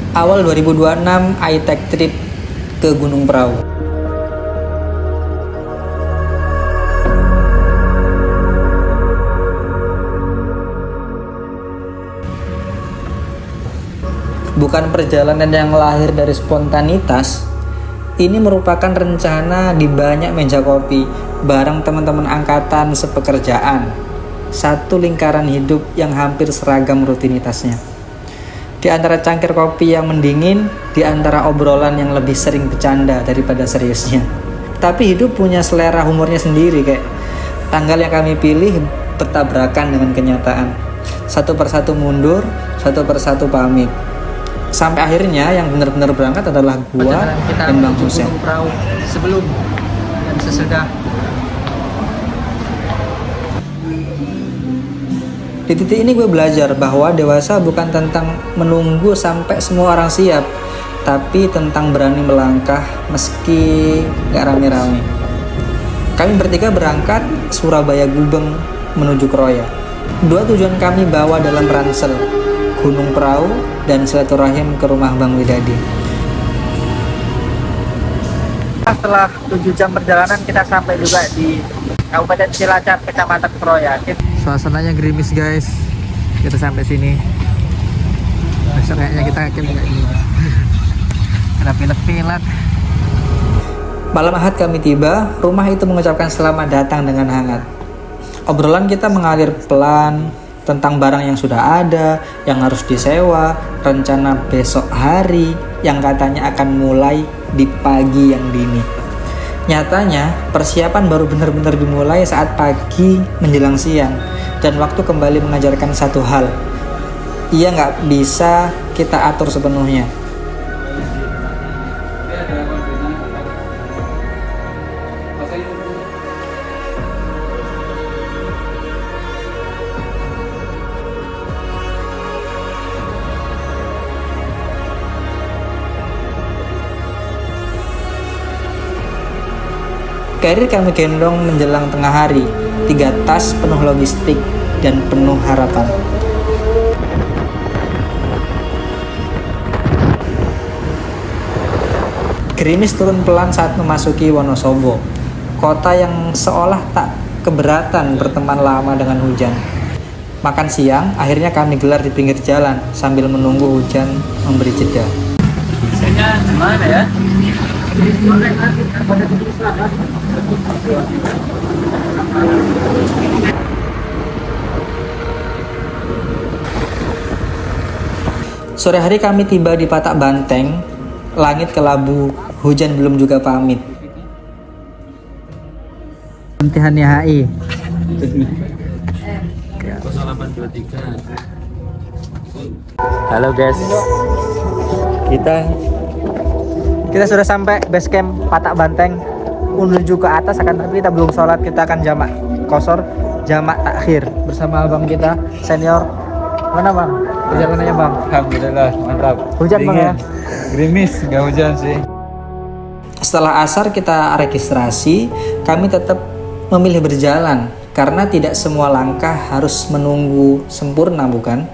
Awal 2026 I-Tech trip ke Gunung Prau. Bukan perjalanan yang lahir dari spontanitas, ini merupakan rencana di banyak meja kopi bareng teman-teman angkatan sepekerjaan. Satu lingkaran hidup yang hampir seragam rutinitasnya. Di antara cangkir kopi yang mendingin, di antara obrolan yang lebih sering bercanda daripada seriusnya. Tapi hidup punya selera humornya sendiri, kayak tanggal yang kami pilih bertabrakan dengan kenyataan. Satu persatu mundur, satu persatu pamit. Sampai akhirnya yang benar-benar berangkat adalah gua dan Bang Husen. Sebelum dan sesudah. Di titik ini gue belajar bahwa dewasa bukan tentang menunggu sampai semua orang siap, tapi tentang berani melangkah meski gak rame-rame. Kami bertiga berangkat Surabaya Gubeng menuju Kroya. Dua tujuan kami bawa dalam ransel, Gunung Prau dan silaturahim ke rumah Bang Widadi. Setelah 7 jam perjalanan kita sampai juga di Kabupaten Cilacap, Kecamatan Kroya. Suasananya gerimis guys. Kita sampai sini. Besok kayaknya kita akan kayak gini. Ada pilek-pilek. Malam Ahad kami tiba, rumah itu mengucapkan selamat datang dengan hangat. Obrolan kita mengalir pelan tentang barang yang sudah ada, yang harus disewa, rencana besok hari yang katanya akan mulai di pagi yang dini. Nyatanya, persiapan baru benar-benar dimulai saat pagi menjelang siang, dan waktu kembali mengajarkan satu hal. Ia nggak bisa kita atur sepenuhnya. Karir kami gendong menjelang tengah hari, 3 tas penuh logistik dan penuh harapan. Gerimis turun pelan saat memasuki Wonosobo, kota yang seolah tak keberatan berteman lama dengan hujan. Makan siang akhirnya kami gelar di pinggir jalan sambil menunggu hujan memberi jeda. Biasanya gimana ya? Sore hari kami tiba di Patak Banteng, langit kelabu, hujan belum juga pamit. Imtihannya HI. 0823. Halo guys. Kita sudah sampai base camp Patak Banteng, menuju ke atas, akan tapi kita belum sholat. Kita akan jamak kosor, jamak takhir bersama abang kita senior. Mana bang? Perjalanannya bang? Alhamdulillah mantap. Hujan bang ya? Gerimis, nggak hujan sih. Setelah asar kita registrasi, kami tetap memilih berjalan karena tidak semua langkah harus menunggu sempurna, bukan?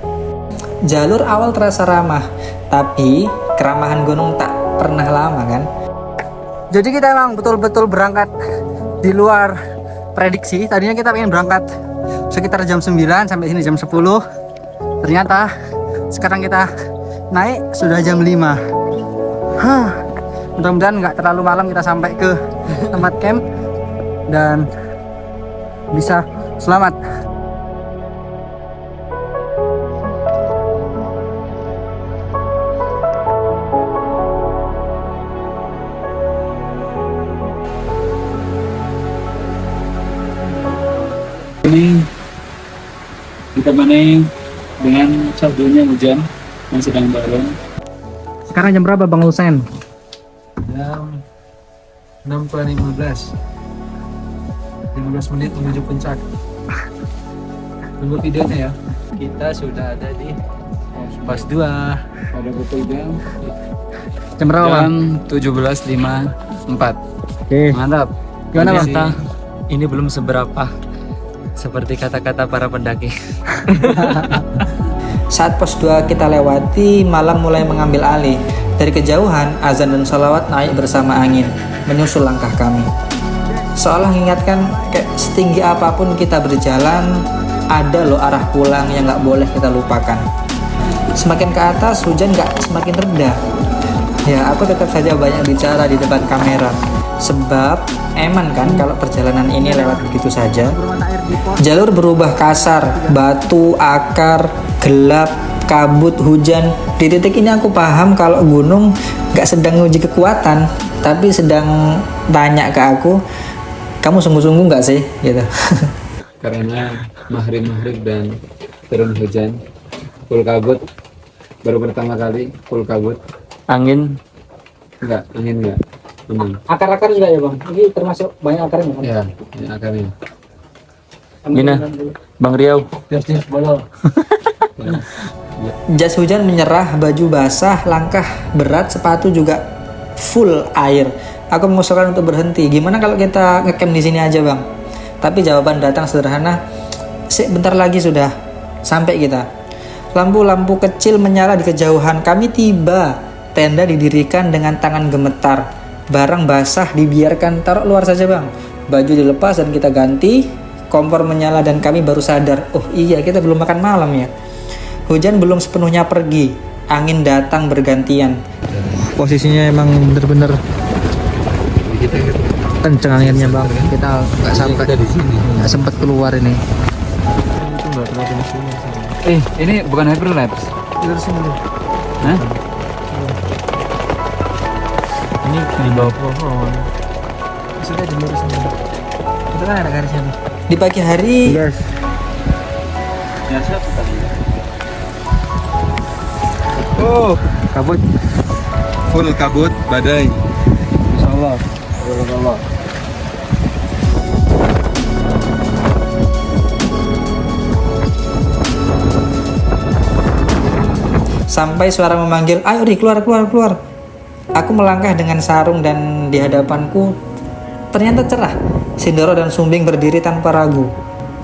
Jalur awal terasa ramah, tapi keramahan gunung tak pernah lama kan? Jadi kita emang betul-betul berangkat di luar prediksi. Tadinya kita pengen berangkat sekitar jam 9 sampai sini jam 10. Ternyata sekarang kita naik sudah jam 5. Mudah-mudahan nggak terlalu malam kita sampai ke tempat camp dan bisa selamat. Ini kita main dengan sabdunya hujan yang sedang bareng. Sekarang jam berapa Bang Husen? Jam 6.15. 15 menit menuju puncak. Tunggu videonya ya. Kita sudah ada di pos 2. Pada pukul Jam berapa Bang? jam 17.54. Oke. Mantap. Gimana Bang? Ini belum seberapa seperti kata-kata para pendaki. Saat pos 2 kita lewati, malam mulai mengambil alih. Dari kejauhan, azan dan salawat naik bersama angin, menyusul langkah kami. Seolah mengingatkan, kayak setinggi apapun kita berjalan, ada loh arah pulang yang gak boleh kita lupakan. Semakin ke atas, hujan gak semakin reda. Ya, aku tetap saja banyak bicara di depan kamera. Sebab, eman kan kalau perjalanan ini lewat begitu saja. Jalur berubah kasar, batu, akar, gelap, kabut, hujan. Di titik ini aku paham kalau gunung gak sedang nguji kekuatan, tapi sedang tanya ke aku, kamu sungguh-sungguh gak sih? Gitu. Karena maghrib dan turun hujan, full kabut. Baru pertama kali full kabut. Angin. Angin enggak. Aman. Akar-akar juga ya bang? Ini termasuk banyak akarnya kan? Ya, ini akarnya. Gina, Bang Riau. Jas hujan menyerah, baju basah, langkah berat, sepatu juga full air. Aku mengusulkan untuk berhenti. Gimana kalau kita ngecamp di sini aja bang? Tapi jawaban datang sederhana. Bentar lagi sudah sampai kita. Lampu-lampu kecil menyala di kejauhan. Kami tiba. Tenda didirikan dengan tangan gemetar. Barang basah dibiarkan taruh luar saja bang. Baju dilepas dan kita ganti. Kompor menyala dan kami baru sadar. Oh iya, kita belum makan malam ya. Hujan belum sepenuhnya pergi. Angin datang bergantian. Posisinya emang bener-bener kenceng anginnya bang. Kita nggak sampai di sini. Nggak sempat keluar ini. Ini bukan hyperlapse. Hah? Ini di bawah pohon. Sudah dilurusin. Itu kan ada garisnya nih. Di pagi hari. Yes. Oh, Kabut. full kabut, badai. Insyaallah. Insyaallah. Sampai suara memanggil, ayo Ri, keluar. Aku melangkah dengan sarung dan di hadapanku ternyata cerah. Sindoro dan Sumbing berdiri tanpa ragu.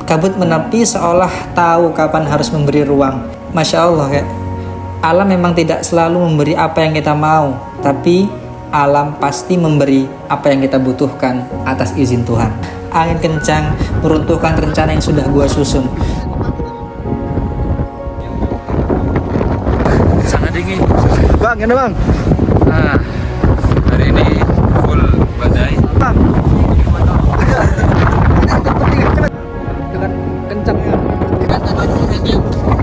Kabut menepi seolah tahu kapan harus memberi ruang. Masya Allah ya. Alam memang tidak selalu memberi apa yang kita mau, tapi alam pasti memberi apa yang kita butuhkan atas izin Tuhan. Angin kencang meruntuhkan rencana yang sudah gua susun. Sangat dingin. Bang, ini bang. Ah, Hari ini full badai. dengan kencang ya.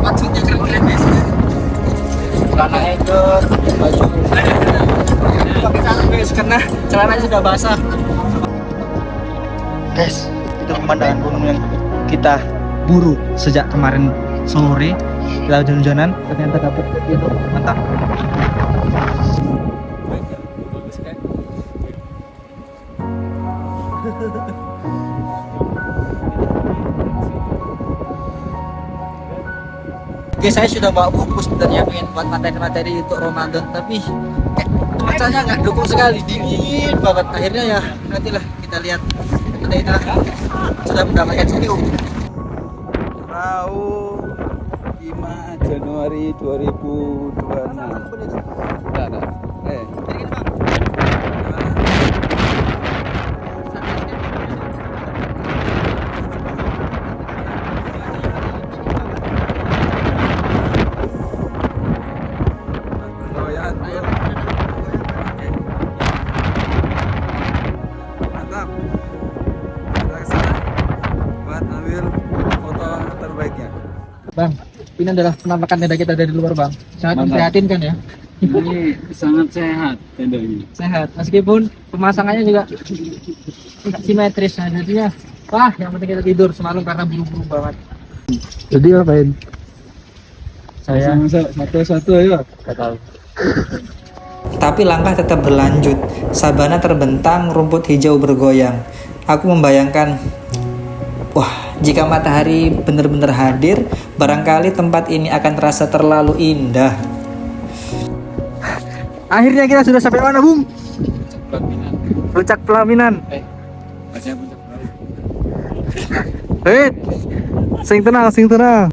Maksudnya keren guys. Celana ekor, baju. Pakai sarung guys karena celananya sudah basah. Guys, itu pemandangan gunung yang kita buru sejak kemarin sore. Kita hujan-hujanan, ternyata dapat itu mantap. Oke, saya sudah bawa buku sebenarnya pengen buat materi-materi untuk Ramadan, tapi cuacanya nggak dukung sekali, dingin banget. Akhirnya ya nantilah kita lihat. Kita sudah mendapatkan video. Rabu 5 Januari 2026. Ada. Mantap. Kita kesana buat ambil foto terbaiknya. Bang, ini adalah penampakan tenda kita dari luar bang. Sangat memprihatinkan ya. Ini sangat sehat tendanya. Sehat, meskipun pemasangannya juga tidak simetris. Nah, jadinya, wah yang penting kita tidur semalam karena buru-buru banget. Jadi apain? Saya satu-satu ayo. nggak tahu. Tapi langkah tetap berlanjut. Sabana terbentang, rumput hijau bergoyang. Aku membayangkan, wah, jika matahari benar-benar hadir, barangkali tempat ini akan terasa terlalu indah. Akhirnya kita sudah sampai mana, Bung? Puncak Pelaminan. Masih puncak Pelaminan. Sing tenang.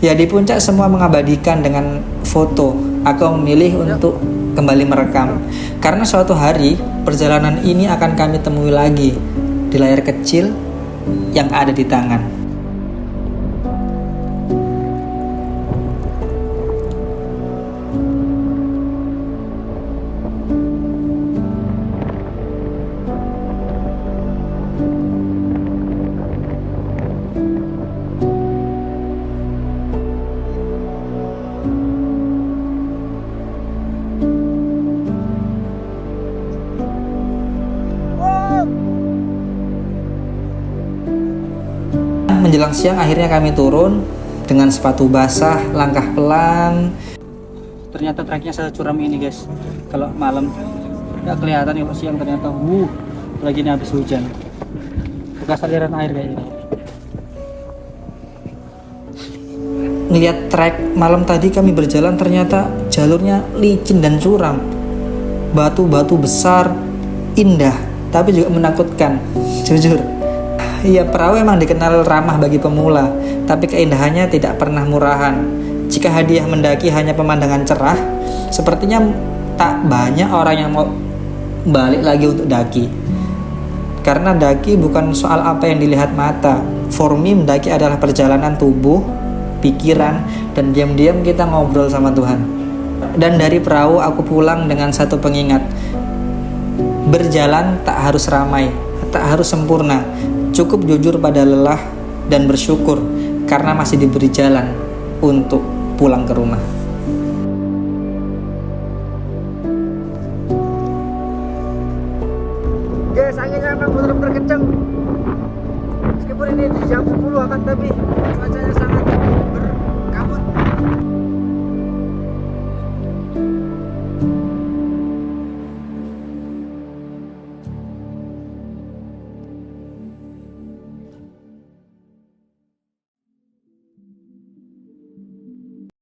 Ya di puncak semua mengabadikan dengan foto. Aku memilih untuk kembali merekam. Karena suatu hari perjalanan ini akan kami temui lagi di layar kecil yang ada di tangan. Menjelang siang akhirnya kami turun dengan sepatu basah, langkah pelan. Ternyata treknya securam ini guys. Kalau malam nggak kelihatan, kalau siang ternyata lagi ini habis hujan. Bekas aliran air kayak gini. Ngeliat trek malam tadi kami berjalan, ternyata jalurnya licin dan curam. Batu-batu besar, indah, tapi juga menakutkan. Jujur. Iya, perahu emang dikenal ramah bagi pemula, tapi keindahannya tidak pernah murahan. Jika hadiah mendaki hanya pemandangan cerah, sepertinya tak banyak orang yang mau balik lagi untuk daki. Karena daki bukan soal apa yang dilihat mata. For me, mendaki adalah perjalanan tubuh, pikiran, dan diam-diam kita ngobrol sama Tuhan. Dan dari perahu aku pulang dengan satu pengingat. Berjalan tak harus ramai, tak harus sempurna. Cukup jujur pada lelah dan bersyukur karena masih diberi jalan untuk pulang ke rumah.